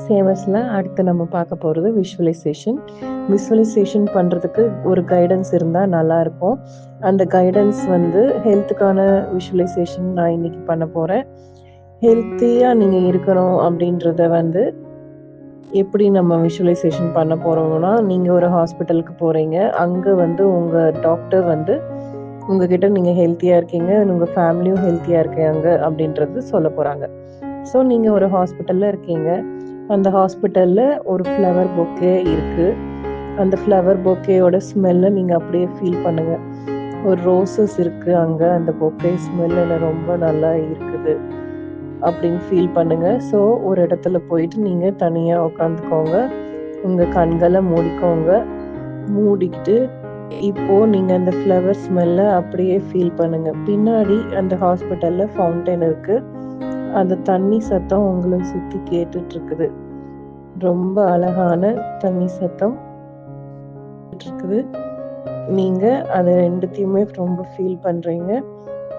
சேவஸ்ல அடுத்து நம்ம பார்க்க போகிறது விஷுவலைசேஷன். விஷுவலைசேஷன் பண்ணுறதுக்கு ஒரு கைடன்ஸ் இருந்தால் நல்லாயிருக்கும். அந்த கைடன்ஸ் வந்து ஹெல்த்துக்கான விஷுவலைசேஷன் நான் இன்னைக்கு பண்ண போகிறேன். ஹெல்த்தியாக நீங்கள் இருக்கணும் அப்படின்றத வந்து எப்படி நம்ம விஷுவலைசேஷன் பண்ண போகிறோம்னா, நீங்கள் ஒரு ஹாஸ்பிட்டலுக்கு போகிறீங்க. அங்கே வந்து உங்கள் டாக்டர் வந்து உங்ககிட்ட நீங்கள் ஹெல்த்தியாக இருக்கீங்க, உங்கள் ஃபேமிலியும் ஹெல்த்தியாக இருக்காங்க அப்படின்றது சொல்ல போகிறாங்க. ஸோ நீங்கள் ஒரு ஹாஸ்பிட்டலில் இருக்கீங்க. அந்த ஹாஸ்பிட்டலில் ஒரு ஃப்ளவர் பொக்கே இருக்குது. அந்த ஃப்ளவர் பொக்கேயோட ஸ்மெல்லை நீங்கள் அப்படியே ஃபீல் பண்ணுங்கள். ஒரு ரோசஸ் இருக்குது அங்கே, அந்த பொக்கே ஸ்மெல்லில் ரொம்ப நல்லா இருக்குது அப்படின்னு ஃபீல் பண்ணுங்கள். ஸோ ஒரு இடத்துல போயிட்டு நீங்கள் தனியாக உட்காந்துக்கோங்க. உங்கள் கண்களை மூடிக்கோங்க. மூடிக்கிட்டு இப்போது நீங்கள் அந்த ஃப்ளவர் ஸ்மெல்லை அப்படியே ஃபீல் பண்ணுங்கள். பின்னாடி அந்த ஹாஸ்பிட்டலில் ஃபவுண்டைன் இருக்குது. அந்த தண்ணி சத்தம் உங்களை சுற்றி கேட்டுட்ருக்குது. ரொம்ப அழகான தண்ணி சத்தம் இருக்குது. நீங்கள் அதை ரெண்டுத்தையுமே ரொம்ப ஃபீல் பண்ணுறீங்க.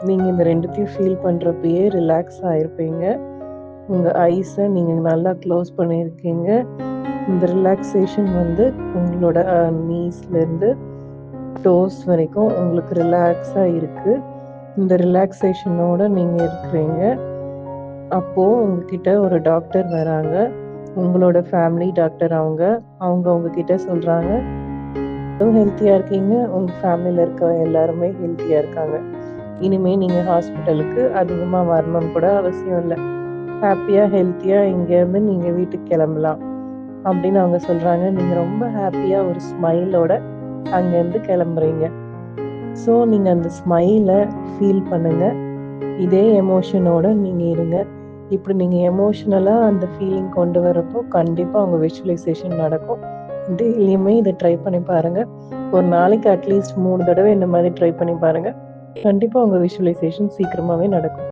நீங்கள் இந்த ரெண்டுத்தையும் ஃபீல் பண்ணுறப்பயே ரிலாக்ஸ் ஆகிருப்பீங்க. உங்கள் ஐஸை நீங்கள் நல்லா க்ளோஸ் பண்ணியிருக்கீங்க. இந்த ரிலாக்ஸேஷன் வந்து உங்களோட நீஸ்லேருந்து டோஸ் வரைக்கும் உங்களுக்கு ரிலாக்ஸாக இருக்குது. இந்த ரிலாக்ஸேஷனோடு நீங்கள் இருக்கிறீங்க. அப்போது உங்ககிட்ட ஒரு டாக்டர் வராங்க. உங்களோட ஃபேமிலி டாக்டர் அவங்க உங்ககிட்ட சொல்கிறாங்க, ஹெல்த்தியாக இருக்கீங்க, உங்கள் ஃபேமிலியில் இருக்க எல்லாருமே ஹெல்த்தியாக இருக்காங்க. இனிமேல் நீங்கள் ஹாஸ்பிட்டலுக்கு அதிகமாக வரணும்னு கூட அவசியம் இல்லை. ஹாப்பியாக ஹெல்த்தியாக இங்கேருந்து நீங்கள் வீட்டுக்கு கிளம்பலாம் அப்படின்னு அவங்க சொல்கிறாங்க. நீங்கள் ரொம்ப ஹாப்பியாக ஒரு ஸ்மைலோட அங்கேருந்து கிளம்புறீங்க. ஸோ நீங்கள் அந்த ஸ்மைலை ஃபீல் பண்ணுங்கள். இதே எமோஷனோடு நீங்கள் இருங்க. இப்படி நீங்கள் எமோஷ்னலாக அந்த ஃபீலிங் கொண்டு வரப்போ கண்டிப்பாக உங்கள் விஷுவலைசேஷன் நடக்கும். டெய்லியுமே இதை ட்ரை பண்ணி பாருங்கள். ஒரு நாளைக்கு அட்லீஸ்ட் 3 தடவை இந்த மாதிரி ட்ரை பண்ணி பாருங்கள். கண்டிப்பாக உங்கள் விஷுவலைசேஷன் சீக்கிரமாகவே நடக்கும்.